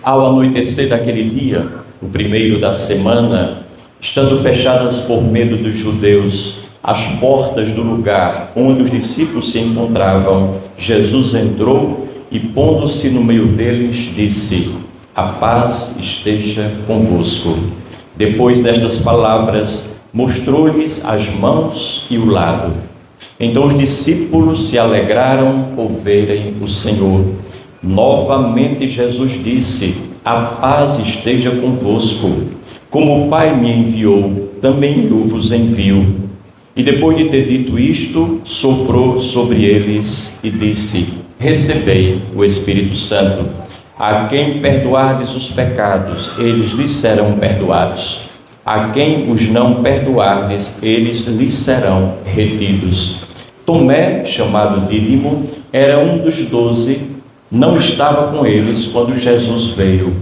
Ao anoitecer daquele dia, o primeiro da semana, estando fechadas por medo dos judeus as portas do lugar onde os discípulos se encontravam, Jesus entrou e, pondo-se no meio deles, disse: "A paz esteja convosco." Depois destas palavras, mostrou-lhes as mãos e o lado. Então os discípulos se alegraram por verem o Senhor. Novamente Jesus disse: "A paz esteja convosco. Como o Pai me enviou, também eu vos envio." E depois de ter dito isto, soprou sobre eles e disse: "Recebei o Espírito Santo. A quem perdoardes os pecados, eles lhes serão perdoados. A quem os não perdoardes, eles lhes serão retidos." Tomé, chamado Dídimo, era um dos 12, não estava com eles quando Jesus veio.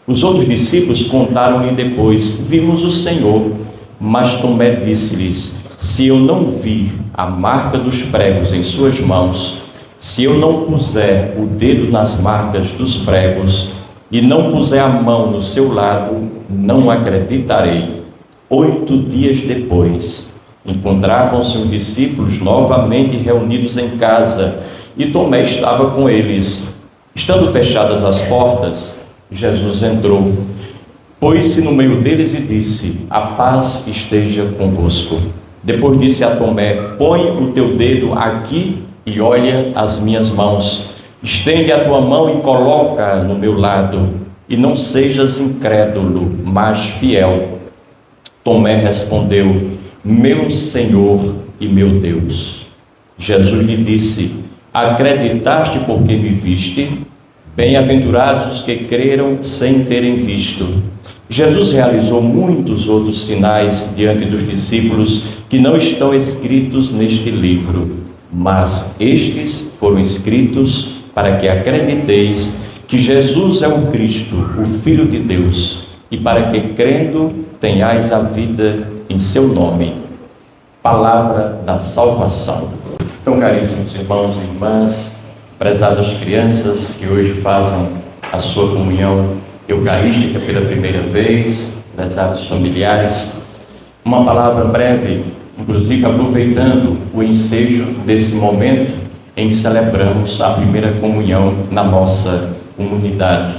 Os outros discípulos contaram-lhe depois: "Vimos o Senhor." Mas Tomé disse-lhes: "Se eu não vir a marca dos pregos em suas mãos, se eu não puser o dedo nas marcas dos pregos e não puser a mão no seu lado, não acreditarei." 8 dias depois, encontravam-se os discípulos novamente reunidos em casa, e Tomé estava com eles. Estando fechadas as portas, Jesus entrou, pôs-se no meio deles e disse: "A paz esteja convosco." Depois disse a Tomé: "Põe o teu dedo aqui e olha as minhas mãos. Estende a tua mão e coloca no meu lado, e não sejas incrédulo, mas fiel." Tomé respondeu: "Meu Senhor e meu Deus." Jesus lhe disse: "Acreditaste porque me viste? Bem-aventurados os que creram sem terem visto." Jesus realizou muitos outros sinais diante dos discípulos que não estão escritos neste livro, mas estes foram escritos para que acrediteis que Jesus é o Cristo, o Filho de Deus, e para que, crendo, tenhais a vida em seu nome. Palavra da salvação. Então, caríssimos irmãos e irmãs, prezadas crianças que hoje fazem a sua comunhão eucarística pela primeira vez, prezados familiares, uma palavra breve, inclusive aproveitando o ensejo desse momento em que celebramos a primeira comunhão na nossa comunidade.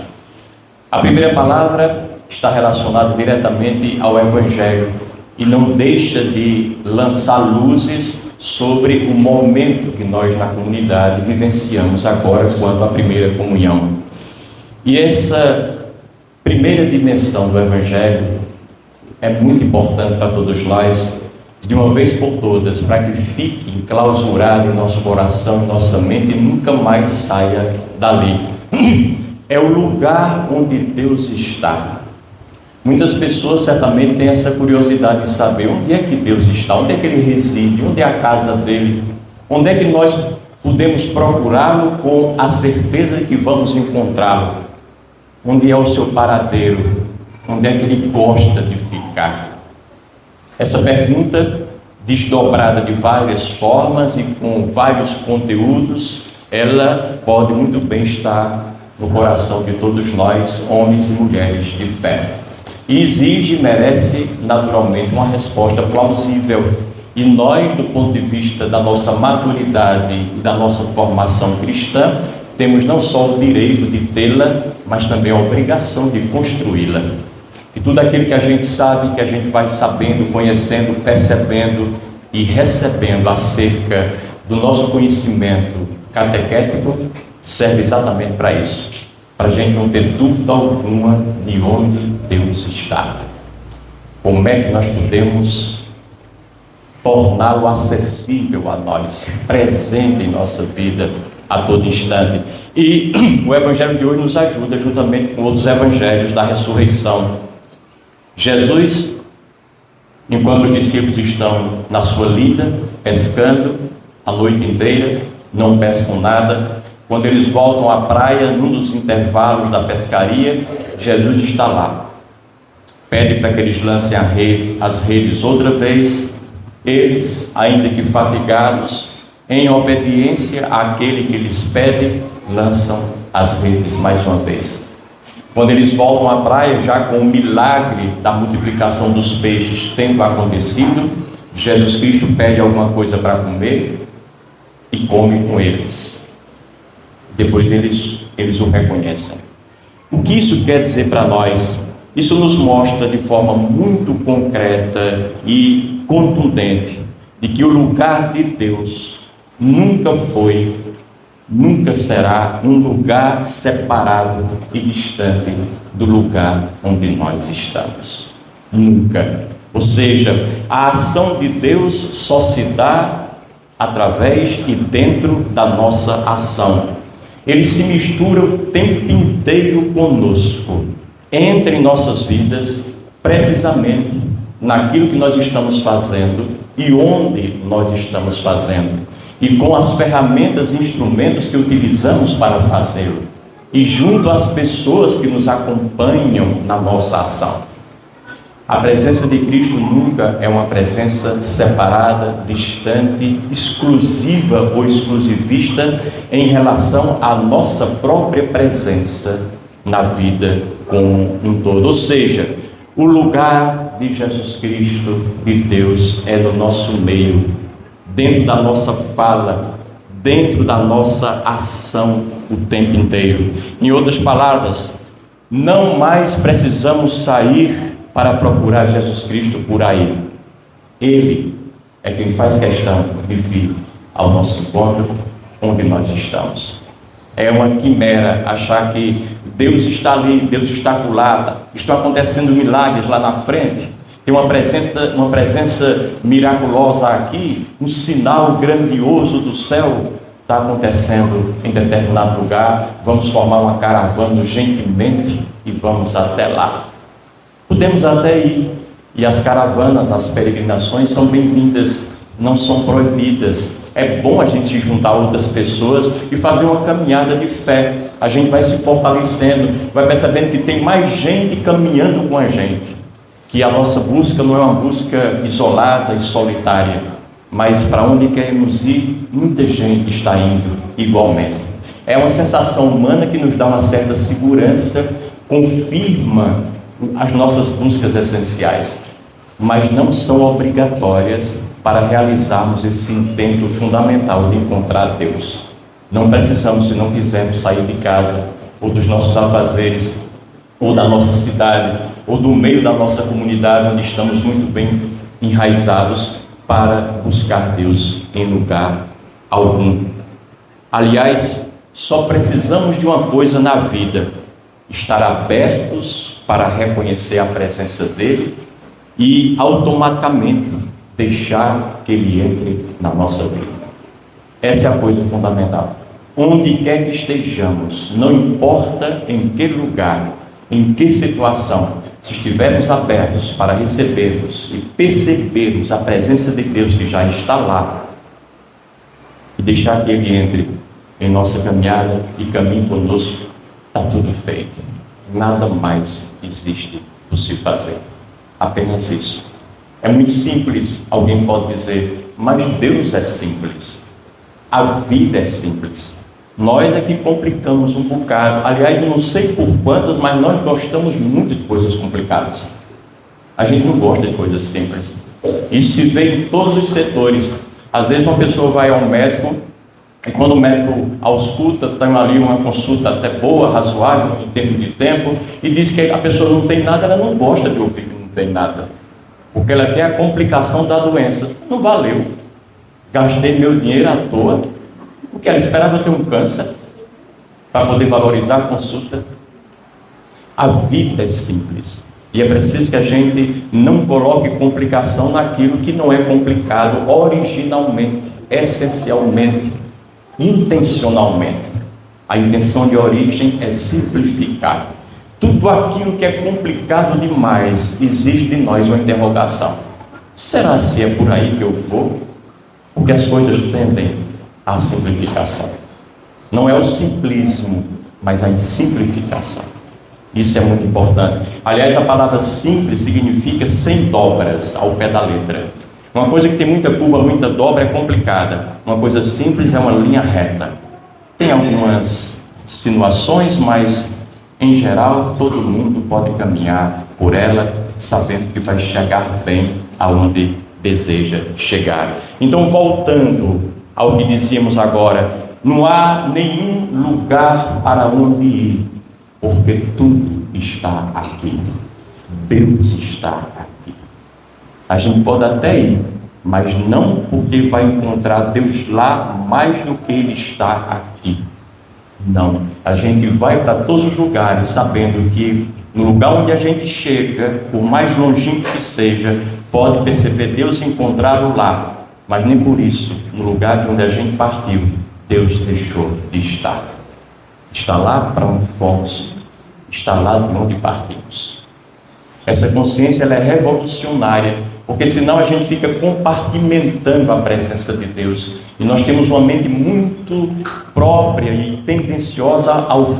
A primeira palavra está relacionada diretamente ao Evangelho e não deixa de lançar luzes sobre o momento que nós na comunidade vivenciamos agora quanto à primeira comunhão. E essa primeira dimensão do Evangelho é muito importante para todos nós, de uma vez por todas, para que fique enclausurado em nosso coração, em nossa mente, e nunca mais saia dali. É o lugar onde Deus está. Muitas pessoas certamente têm essa curiosidade de saber onde é que Deus está, onde é que Ele reside, onde é a casa dele, onde é que nós podemos procurá-lo com a certeza de que vamos encontrá-lo, onde é o seu paradeiro, onde é que Ele gosta de ficar. Essa pergunta, desdobrada de várias formas e com vários conteúdos, ela pode muito bem estar no coração de todos nós, homens e mulheres de fé. E exige e merece naturalmente uma resposta plausível. E nós, do ponto de vista da nossa maturidade e da nossa formação cristã, temos não só o direito de tê-la, mas também a obrigação de construí-la. E tudo aquilo que a gente sabe, que a gente vai sabendo, conhecendo, percebendo e recebendo acerca do nosso conhecimento catequético, serve exatamente para isso. Para a gente não ter dúvida alguma de onde Deus está. Como é que nós podemos torná-lo acessível a nós, presente em nossa vida a todo instante. E o Evangelho de hoje nos ajuda, juntamente com outros evangelhos da ressurreição. Jesus, enquanto os discípulos estão na sua lida, pescando a noite inteira, não pescam nada. Quando eles voltam à praia, num dos intervalos da pescaria, Jesus está lá. Pede para que eles lancem as redes outra vez. Eles, ainda que fatigados, em obediência àquele que lhes pede, lançam as redes mais uma vez. Quando eles voltam à praia, já com o milagre da multiplicação dos peixes tendo acontecido, Jesus Cristo pede alguma coisa para comer e come com eles. Depois eles o reconhecem. O que isso quer dizer para nós? Isso nos mostra de forma muito concreta e contundente de que o lugar de Deus nunca foi, nunca será um lugar separado e distante do lugar onde nós estamos. Nunca. Ou seja, a ação de Deus só se dá através e dentro da nossa ação. Ele se mistura o tempo inteiro conosco, entra em nossas vidas, precisamente naquilo que nós estamos fazendo e onde nós estamos fazendo, e com as ferramentas e instrumentos que utilizamos para fazê-lo, e junto às pessoas que nos acompanham na nossa ação. A presença de Cristo nunca é uma presença separada, distante, exclusiva ou exclusivista em relação à nossa própria presença na vida como um todo. Ou seja, o lugar de Jesus Cristo, de Deus, é no nosso meio, dentro da nossa fala, dentro da nossa ação o tempo inteiro. Em outras palavras, não mais precisamos sair para procurar Jesus Cristo por aí. Ele é quem faz questão de vir ao nosso encontro onde nós estamos. É uma quimera achar que Deus está ali, Deus está acolá, estão acontecendo milagres lá na frente, tem uma presença miraculosa aqui, um sinal grandioso do céu está acontecendo em determinado lugar, vamos formar uma caravana urgentemente e vamos até lá. Podemos até ir, e as caravanas, as peregrinações são bem-vindas, não são proibidas. É bom a gente se juntar a outras pessoas e fazer uma caminhada de fé. A gente vai se fortalecendo, vai percebendo que tem mais gente caminhando com a gente, que a nossa busca não é uma busca isolada e solitária, mas para onde queremos ir, muita gente está indo igualmente. É uma sensação humana que nos dá uma certa segurança, confirma as nossas buscas essenciais, mas não são obrigatórias para realizarmos esse intento fundamental de encontrar Deus. Não precisamos, se não quisermos, sair de casa, ou dos nossos afazeres, ou da nossa cidade, ou do meio da nossa comunidade, onde estamos muito bem enraizados, para buscar Deus em lugar algum. Aliás, só precisamos de uma coisa na vida: estar abertos para reconhecer a presença dele e automaticamente deixar que ele entre na nossa vida. Essa é a coisa fundamental. Onde quer que estejamos, não importa em que lugar, em que situação, se estivermos abertos para recebermos e percebermos a presença de Deus que já está lá, e deixar que ele entre em nossa caminhada e caminhe conosco, está tudo feito. Nada mais existe por se fazer. Apenas isso. É muito simples, alguém pode dizer, mas Deus é simples. A vida é simples. Nós é que complicamos um bocado. Aliás, eu não sei por quantas, mas nós gostamos muito de coisas complicadas. A gente não gosta de coisas simples. Isso se vê em todos os setores. Às vezes uma pessoa vai ao médico, e quando o médico ausculta, tem ali uma consulta até boa, razoável, em termos de tempo, e diz que a pessoa não tem nada, ela não gosta de ouvir que não tem nada, porque ela quer a complicação da doença. Não valeu, gastei meu dinheiro à toa, porque ela esperava ter um câncer, para poder valorizar a consulta. A vida é simples, e é preciso que a gente não coloque complicação naquilo que não é complicado originalmente, essencialmente, intencionalmente. A intenção de origem é simplificar. Tudo aquilo que é complicado demais exige de nós uma interrogação. Será se é por aí que eu vou? Porque as coisas tendem à simplificação. Não é o simplismo, mas a simplificação. Isso é muito importante. Aliás, a palavra simples significa sem dobras ao pé da letra. Uma coisa que tem muita curva, muita dobra é complicada. Uma coisa simples é uma linha reta. Tem algumas insinuações, mas Em geral, todo mundo pode caminhar por ela, sabendo que vai chegar bem aonde deseja chegar. Então, voltando ao que dizíamos agora, não há nenhum lugar para onde ir, porque tudo está aqui. Deus está aqui. A gente pode até ir, mas não porque vai encontrar Deus lá mais do que Ele está aqui. Não, a gente vai para todos os lugares sabendo que no lugar onde a gente chega, por mais longínquo que seja, pode perceber Deus e encontrá-lo lá, mas nem por isso, no lugar de onde a gente partiu, Deus deixou de estar. Está lá para onde fomos, está lá de onde partimos. Essa consciência ela é revolucionária, porque senão a gente fica compartimentando a presença de Deus. E nós temos uma mente muito própria e tendenciosa ao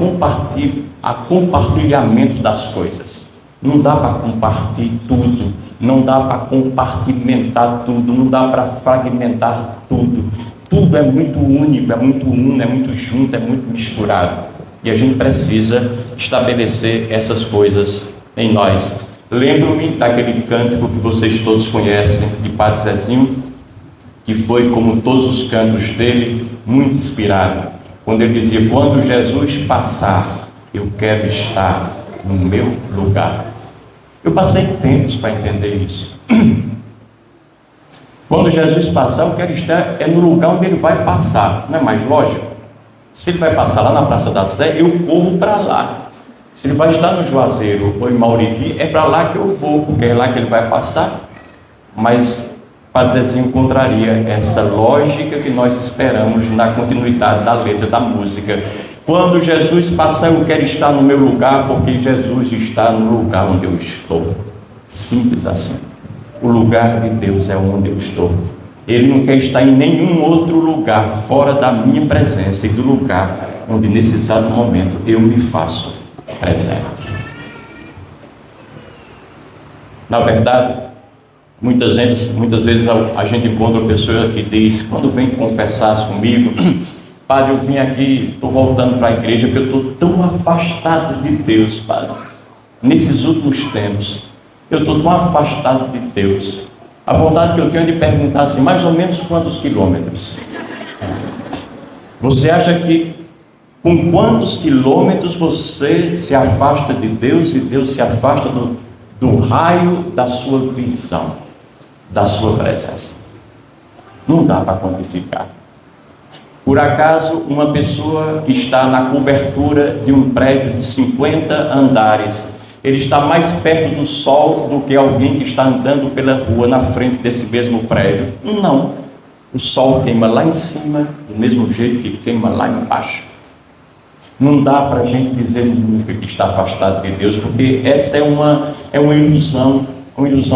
compartilhamento das coisas. Não dá para compartilhar tudo, não dá para compartimentar tudo, não dá para fragmentar tudo. Tudo é muito único, é muito uno, é muito junto, é muito misturado. E a gente precisa estabelecer essas coisas em nós. Lembro-me daquele cântico que vocês todos conhecem, de Padre Zezinho, que foi, como todos os cantos dele, muito inspirado. Quando ele dizia: quando Jesus passar, eu quero estar no meu lugar. Eu passei tempos para entender isso. Quando Jesus passar, eu quero estar no lugar onde ele vai passar. Não é mais lógico? Se ele vai passar lá na Praça da Sé, eu corro para lá. Se ele vai estar no Juazeiro ou em Mauriti, é para lá que eu vou, porque é lá que ele vai passar. Mas Padre Zezinho encontraria essa lógica que nós esperamos na continuidade da letra da música. Quando Jesus passar, eu quero estar no meu lugar, porque Jesus está no lugar onde eu estou. Simples assim. O lugar de Deus é onde eu estou. Ele não quer estar em nenhum outro lugar fora da minha presença e do lugar onde nesse exato momento eu me faço presente. Na verdade, muitas vezes a gente encontra uma pessoa que diz, quando vem confessar comigo: padre, eu vim aqui, estou voltando para a igreja porque eu estou tão afastado de Deus, padre. Nesses últimos tempos, eu estou tão afastado de Deus. A vontade que eu tenho é de perguntar assim, mais ou menos quantos quilômetros? Você acha que com quantos quilômetros você se afasta de Deus e Deus se afasta do raio da sua visão, da sua presença? Não dá para quantificar. Por acaso, uma pessoa que está na cobertura de um prédio de 50 andares, ele está mais perto do sol do que alguém que está andando pela rua na frente desse mesmo prédio? Não. O sol queima lá em cima, do mesmo jeito que queima lá embaixo. Não dá para a gente dizer nunca que está afastado de Deus, porque essa é uma ilusão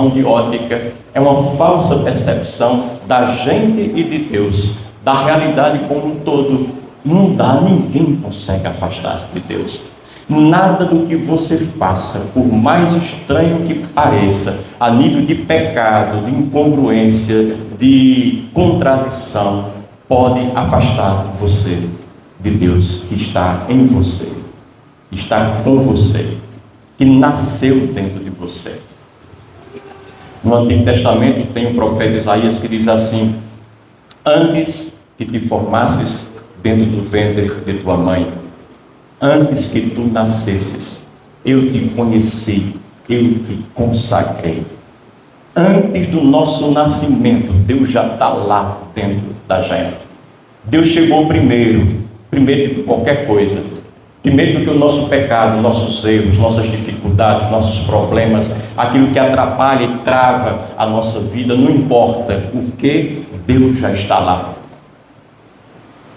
de ótica, é uma falsa percepção da gente e de Deus, da realidade como um todo. Não dá, ninguém consegue afastar-se de Deus. Nada do que você faça, por mais estranho que pareça, a nível de pecado, de incongruência, de contradição, pode afastar você de Deus que está em você, está com você, que nasceu dentro de você. No Antigo Testamento tem o profeta Isaías que diz assim: antes que te formasses dentro do ventre de tua mãe, antes que tu nascesses, eu te conheci, eu te consagrei. Antes do nosso nascimento, Deus já está lá dentro da gente. Deus chegou primeiro de qualquer coisa, primeiro do que o nosso pecado, nossos erros, nossas dificuldades, nossos problemas, aquilo que atrapalha e trava a nossa vida, não importa o que, Deus já está lá.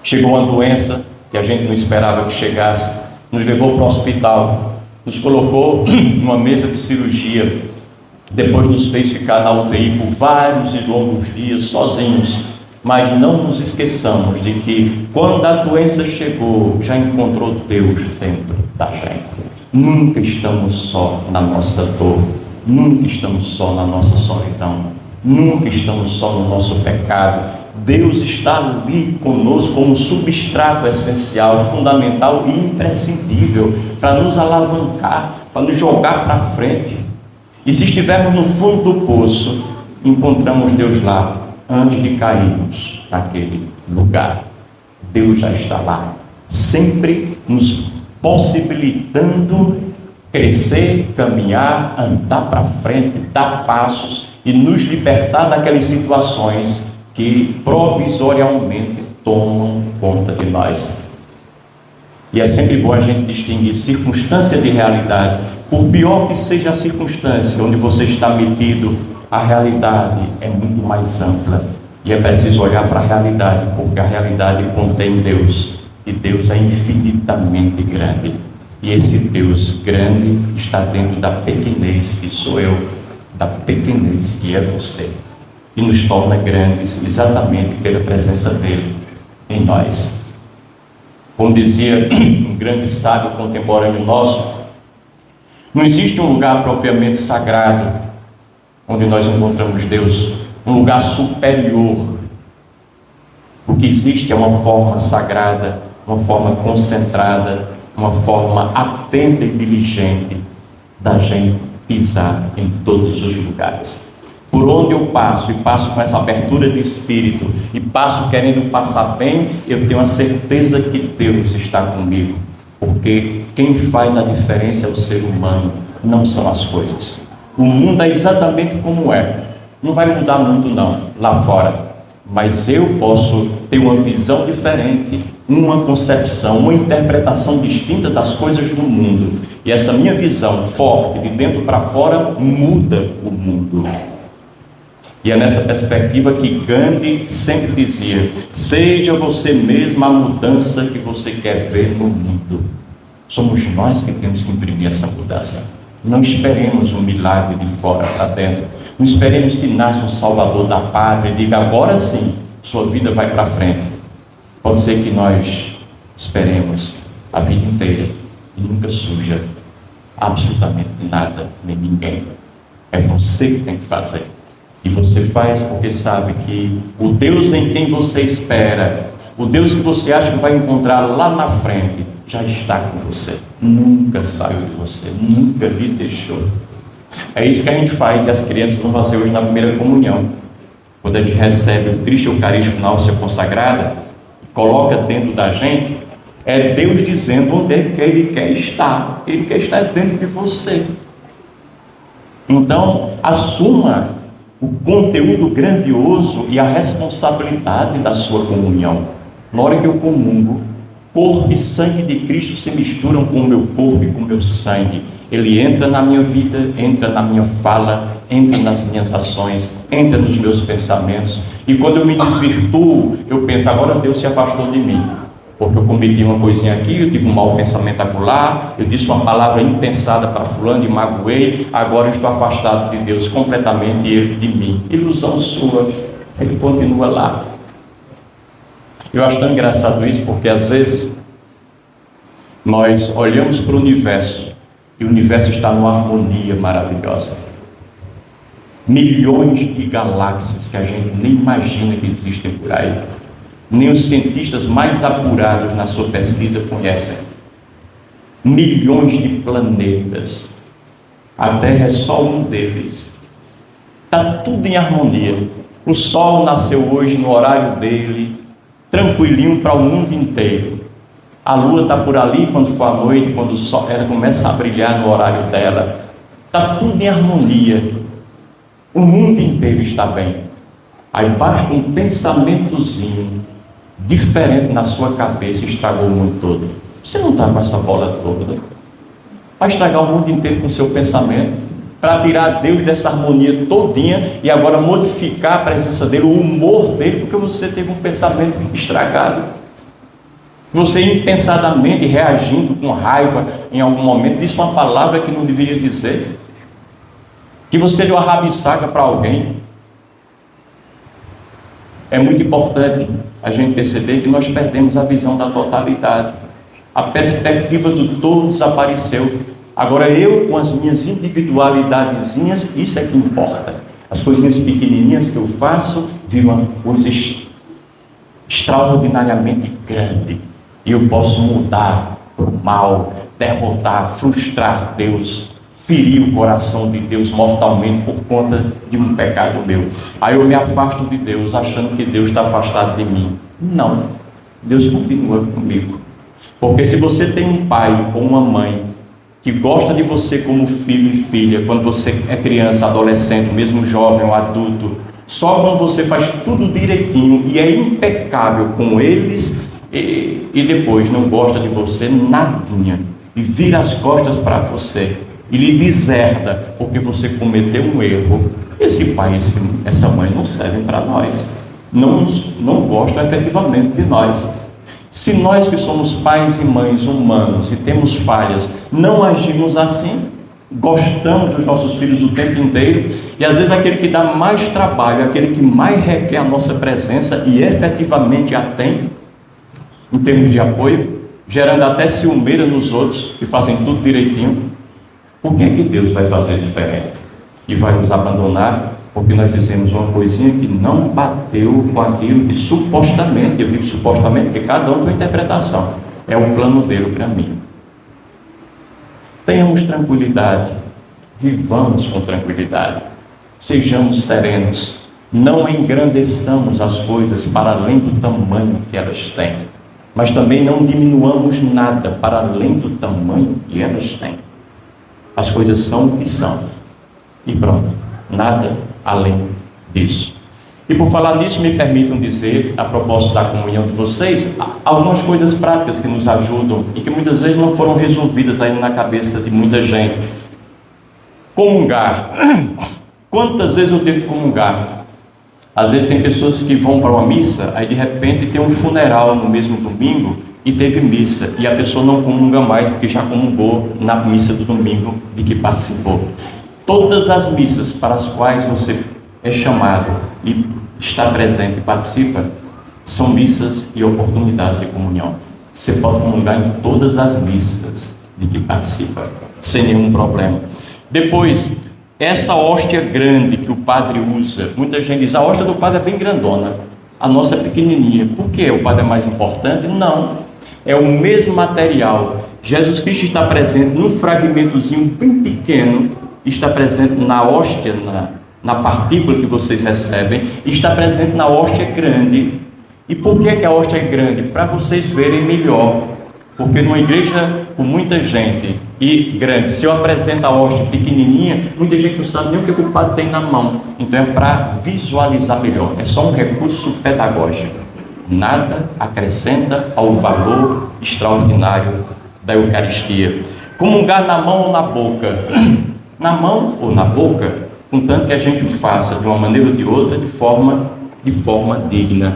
Chegou uma doença que a gente não esperava que chegasse, nos levou para o hospital, nos colocou numa mesa de cirurgia, depois nos fez ficar na UTI por vários e longos dias sozinhos. Mas não nos esqueçamos de que quando a doença chegou, já encontrou Deus dentro da gente. Nunca estamos só na nossa dor, nunca estamos só na nossa solidão, nunca estamos só no nosso pecado. Deus está ali conosco como substrato essencial, fundamental e imprescindível para nos alavancar, para nos jogar para frente. E se estivermos no fundo do poço, encontramos Deus lá antes de cairmos naquele lugar. Deus já está lá, sempre nos possibilitando crescer, caminhar, andar para frente, dar passos e nos libertar daquelas situações que provisoriamente tomam conta de nós. E é sempre bom a gente distinguir circunstância de realidade. Por pior que seja a circunstância onde você está metido, a realidade é muito mais ampla. E é preciso olhar para a realidade, porque a realidade contém Deus. E Deus é infinitamente grande. E esse Deus grande está dentro da pequenez que sou eu, da pequenez que é você. E nos torna grandes exatamente pela presença dele em nós. Como dizia um grande sábio contemporâneo nosso, não existe um lugar propriamente sagrado onde nós encontramos Deus, um lugar superior. O que existe é uma forma sagrada, uma forma concentrada, uma forma atenta e diligente da gente pisar em todos os lugares. Por onde eu passo, e passo com essa abertura de espírito, e passo querendo passar bem, eu tenho a certeza que Deus está comigo, porque quem faz a diferença é o ser humano, não são as coisas. O mundo é exatamente como é, não vai mudar muito não, lá fora, mas eu posso ter uma visão diferente, uma concepção, uma interpretação distinta das coisas do mundo, e essa minha visão forte, de dentro para fora, muda o mundo. E é nessa perspectiva que Gandhi sempre dizia: seja você mesmo a mudança que você quer ver no mundo. Somos nós que temos que imprimir essa mudança. Não esperemos um milagre de fora para dentro. Não esperemos que nasça um salvador da pátria e diga: agora sim, sua vida vai para frente. Pode ser que nós esperemos a vida inteira e nunca surja absolutamente nada, nem ninguém. É você que tem que fazer. E você faz porque sabe que o Deus em quem você espera, o Deus que você acha que vai encontrar lá na frente, já está com você, nunca saiu de você, nunca lhe deixou. É isso que a gente faz, e as crianças vão fazer hoje na primeira comunhão. Quando a gente recebe o Cristo Eucarístico na hóstia consagrada, coloca dentro da gente, é Deus dizendo onde é que Ele quer estar. Ele quer estar dentro de você. Então, assuma o conteúdo grandioso e a responsabilidade da sua comunhão. Na hora que eu comungo, corpo e sangue de Cristo se misturam com o meu corpo e com o meu sangue. Ele entra na minha vida, entra na minha fala, entra nas minhas ações, entra nos meus pensamentos. E quando eu me desvirtuo, eu penso: agora Deus se afastou de mim, porque eu cometi uma coisinha aqui, eu tive um mau pensamento acolá, eu disse uma palavra impensada para fulano e magoei, agora eu estou afastado de Deus completamente e Ele de mim. Ilusão sua, Ele continua lá. Eu acho tão engraçado isso, porque às vezes nós olhamos para o universo e o universo está numa harmonia maravilhosa. Milhões de galáxias que a gente nem imagina que existem por aí. Nem os cientistas mais apurados na sua pesquisa conhecem. Milhões de planetas. A Terra é só um deles. Está tudo em harmonia. O Sol nasceu hoje no horário dele, tranquilinho para o mundo inteiro. A Lua está por ali quando for a noite, quando o Sol, ela começa a brilhar no horário dela. Está tudo em harmonia. O mundo inteiro está bem. Aí basta um pensamentozinho diferente na sua cabeça e estragou o mundo todo. Você não está com essa bola toda, né? Vai estragar o mundo inteiro com o seu pensamento, para tirar Deus dessa harmonia todinha e agora modificar a presença dele, o humor dele, porque você teve um pensamento estragado. Você impensadamente reagindo com raiva em algum momento, disse uma palavra que não deveria dizer, que você deu a rabisaca para alguém. É muito importante a gente perceber que nós perdemos a visão da totalidade. A perspectiva do todo desapareceu. Agora eu, com as minhas individualidadezinhas, isso é que importa. As coisinhas pequenininhas que eu faço viram coisas extraordinariamente grande, e eu posso mudar para o mal, derrotar, frustrar Deus, ferir o coração de Deus mortalmente por conta de um pecado meu. Aí eu me afasto de Deus, achando que Deus está afastado de mim. Não, Deus continua comigo. Porque se você tem um pai ou uma mãe que gosta de você como filho e filha, quando você é criança, adolescente, mesmo jovem ou adulto, só quando você faz tudo direitinho e é impecável com eles, e depois não gosta de você nadinha, e vira as costas para você, e lhe deserda porque você cometeu um erro, esse pai e essa mãe não servem para nós, não gostam efetivamente de nós. Se nós que somos pais e mães humanos e temos falhas, não agimos assim, gostamos dos nossos filhos o tempo inteiro, e às vezes aquele que dá mais trabalho, aquele que mais requer a nossa presença, e efetivamente a tem, em termos de apoio, gerando até ciumeira nos outros, que fazem tudo direitinho, por que é que Deus vai fazer diferente? E vai nos abandonar porque nós fizemos uma coisinha que não bateu com aquilo que supostamente, eu digo supostamente porque cada um tem uma interpretação, é o plano dele para mim. Tenhamos tranquilidade, vivamos com tranquilidade, sejamos serenos, não engrandeçamos as coisas para além do tamanho que elas têm, mas também não diminuamos nada para além do tamanho que elas têm. As coisas são o que são, e pronto, nada além disso. E por falar nisso, me permitam dizer, a propósito da comunhão de vocês, algumas coisas práticas que nos ajudam e que muitas vezes não foram resolvidas ainda na cabeça de muita gente. Comungar. Quantas vezes eu devo comungar? Às vezes tem pessoas que vão para uma missa, aí de repente tem um funeral no mesmo domingo e teve missa, e a pessoa não comunga mais porque já comungou na missa do domingo de que participou. Todas as missas para as quais você é chamado e está presente e participa, são missas e oportunidades de comunhão. Você pode comungar em todas as missas de que participa, sem nenhum problema. Depois, essa hóstia grande que o padre usa, muita gente diz, a hóstia do padre é bem grandona, a nossa é pequenininha. Por que o padre é mais importante? Não, é o mesmo material. Jesus Cristo está presente num fragmentozinho bem pequeno, está presente na hóstia, na partícula que vocês recebem, está presente na hóstia grande. E por que a hóstia é grande? Para vocês verem melhor, porque numa igreja com muita gente e grande, se eu apresento a hóstia pequenininha, muita gente não sabe nem o que o padre tem na mão. Então é para visualizar melhor, é só um recurso pedagógico, nada acrescenta ao valor extraordinário da Eucaristia. Comungar na mão ou na boca? Na mão ou na boca, contanto que a gente o faça de uma maneira ou de outra, de forma digna.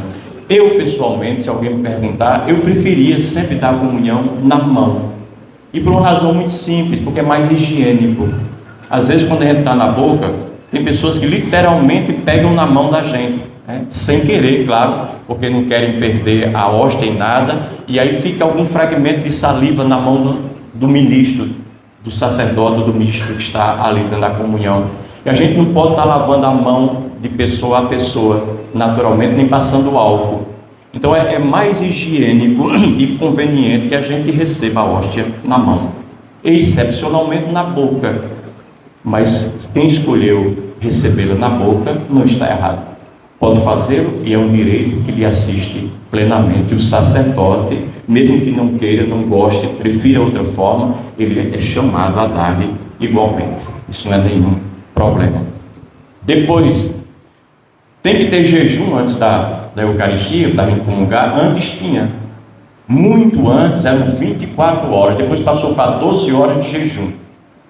Eu, pessoalmente, se alguém me perguntar, eu preferia sempre dar a comunhão na mão. E por uma razão muito simples, porque é mais higiênico. Às vezes, quando a gente está na boca, tem pessoas que literalmente pegam na mão da gente, né? Sem querer, claro, porque não querem perder a hóstia em nada, e aí fica algum fragmento de saliva na mão do ministro, do sacerdote ou do ministro que está ali dando a comunhão. E a gente não pode estar lavando a mão de pessoa a pessoa, naturalmente, nem passando álcool. Então é mais higiênico e conveniente que a gente receba a hóstia na mão, excepcionalmente na boca. Mas quem escolheu recebê-la na boca não está errado. Pode fazê-lo e é um direito que lhe assiste plenamente. O sacerdote, mesmo que não queira, não goste, prefira outra forma, ele é chamado a dar-lhe igualmente. Isso não é nenhum problema. Depois, tem que ter jejum antes da Eucaristia, para comungar. Antes tinha, muito antes, eram 24 horas, depois passou para 12 horas de jejum,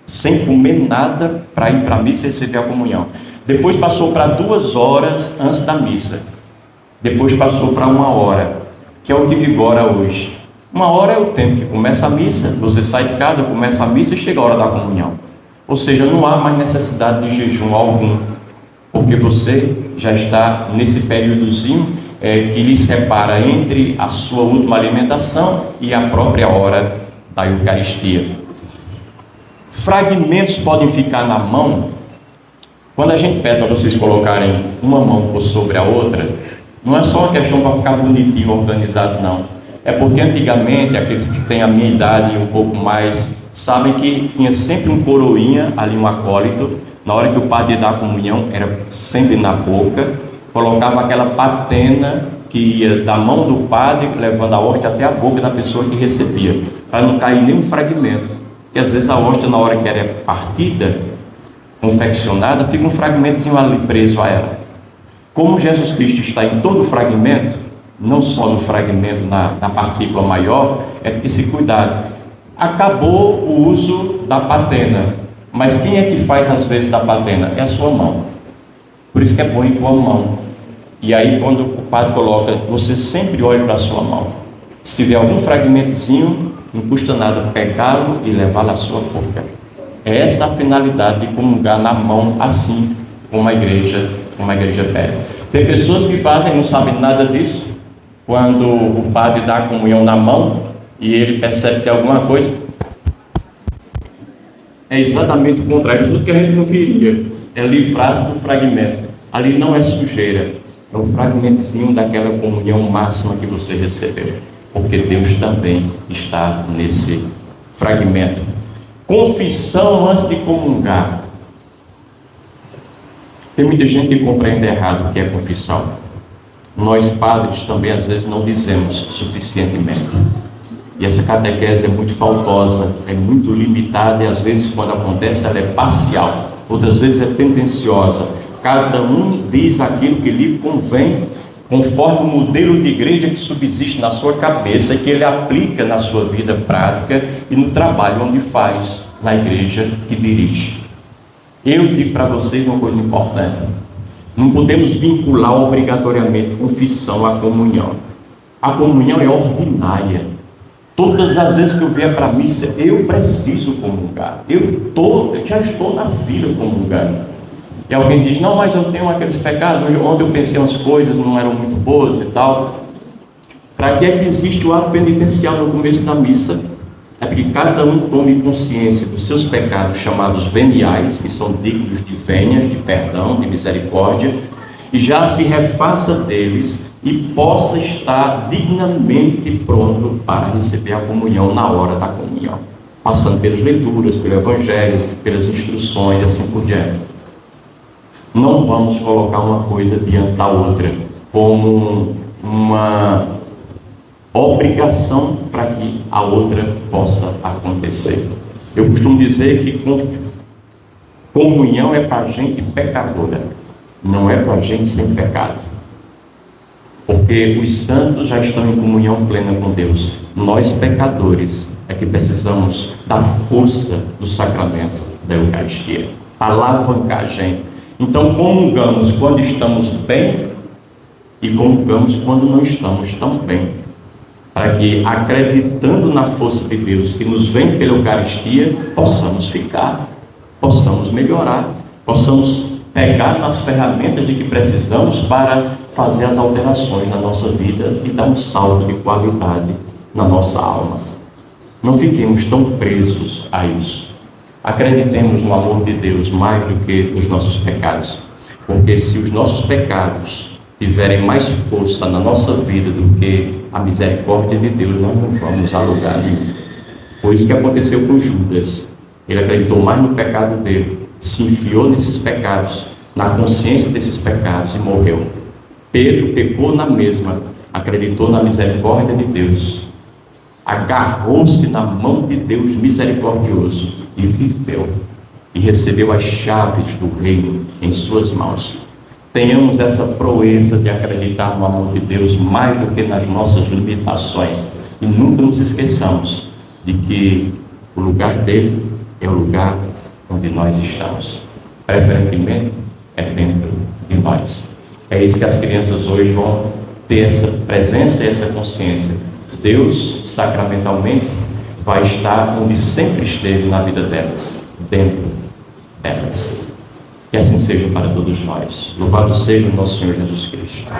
sem comer nada para ir para a missa e receber a comunhão. Depois passou para 2 horas antes da missa. Depois passou para 1 hora, que é o que vigora hoje. 1 hora é o tempo que começa a missa, você sai de casa, começa a missa e chega a hora da comunhão. Ou seja, não há mais necessidade de jejum algum, porque você já está nesse períodozinho que lhe separa entre a sua última alimentação e a própria hora da Eucaristia. Fragmentos podem ficar na mão. Quando a gente pede para vocês colocarem uma mão por sobre a outra, Não é só uma questão para ficar bonitinho, organizado, não. É porque antigamente, aqueles que têm a minha idade e um pouco mais, sabem que tinha sempre um coroinha ali, um acólito. Na hora que o padre ia dar a comunhão, era sempre na boca, colocava aquela patena que ia da mão do padre, levando a hóstia até a boca da pessoa que recebia, para não cair nenhum fragmento. Porque às vezes a hóstia, na hora que ela é partida, confeccionada, fica um fragmentozinho ali preso a ela. Como Jesus Cristo está em todo o fragmento, não só no fragmento, na partícula maior, é esse cuidado. Acabou o uso da patena, mas quem é que faz às vezes da patena? É a sua mão. Por isso que é bom em tua mão. E aí quando o padre coloca, você sempre olhe para a sua mão. Se tiver algum fragmentozinho, não custa nada pegá-lo e levá-lo à sua boca. É essa a finalidade de comungar na mão, assim como a igreja pede. Tem pessoas que fazem, não sabem nada disso. Quando o padre dá a comunhão na mão e ele percebe que é alguma coisa, é exatamente o contrário, tudo que a gente não queria, é livrar-se do fragmento. Ali não é sujeira, é um fragmentozinho daquela comunhão máxima que você recebeu, porque Deus também está nesse fragmento. Confissão antes de comungar. Tem muita gente que compreende errado o que é confissão. Nós padres também às vezes não dizemos suficientemente. E essa catequese é muito faltosa, é muito limitada e às vezes quando acontece ela é parcial, outras vezes é tendenciosa. Cada um diz aquilo que lhe convém, conforme o modelo de igreja que subsiste na sua cabeça e que ele aplica na sua vida prática e no trabalho onde faz, na igreja que dirige. Eu digo para vocês uma coisa importante: não podemos vincular obrigatoriamente confissão à comunhão. A comunhão é ordinária. Todas as vezes que eu vier para a missa, eu preciso comungar. Eu já estou na fila comungando. E alguém diz, não, mas eu tenho aqueles pecados, ontem eu pensei umas coisas, não eram muito boas e tal. Para que é que existe o ato penitencial no começo da missa? É para que cada um tome consciência dos seus pecados chamados veniais, que são dignos de vênias, de perdão, de misericórdia, e já se refaça deles e possa estar dignamente pronto para receber a comunhão na hora da comunhão, passando pelas leituras, pelo Evangelho, pelas instruções e assim por diante. Não vamos colocar uma coisa diante da outra como uma obrigação para que a outra possa acontecer. Eu costumo dizer que comunhão é para gente pecadora, não é para gente sem pecado. Porque os santos já estão em comunhão plena com Deus. Nós, pecadores, é que precisamos da força do sacramento da Eucaristia, alavancar a gente. Então, comungamos quando estamos bem e comungamos quando não estamos tão bem, para que, acreditando na força de Deus que nos vem pela Eucaristia, possamos ficar, possamos melhorar, possamos pegar nas ferramentas de que precisamos para fazer as alterações na nossa vida e dar um salto de qualidade na nossa alma. Não fiquemos tão presos a isso. Acreditemos no amor de Deus mais do que nos nossos pecados, porque se os nossos pecados tiverem mais força na nossa vida do que a misericórdia de Deus, nós não vamos a lugar nenhum. Foi isso que aconteceu com Judas. Ele acreditou mais no pecado dele, se enfiou nesses pecados, na consciência desses pecados e morreu. Pedro pecou na mesma, acreditou na misericórdia de Deus, agarrou-se na mão de Deus misericordioso e viveu, e recebeu as chaves do reino em suas mãos. Tenhamos essa proeza de acreditar no amor de Deus mais do que nas nossas limitações, e nunca nos esqueçamos de que o lugar dele é o lugar onde nós estamos, preferentemente é dentro de nós. É isso que as crianças hoje vão ter, essa presença e essa consciência. Deus, sacramentalmente, vai estar onde sempre esteve na vida delas, dentro delas. Que assim seja para todos nós. Louvado seja o nosso Senhor Jesus Cristo.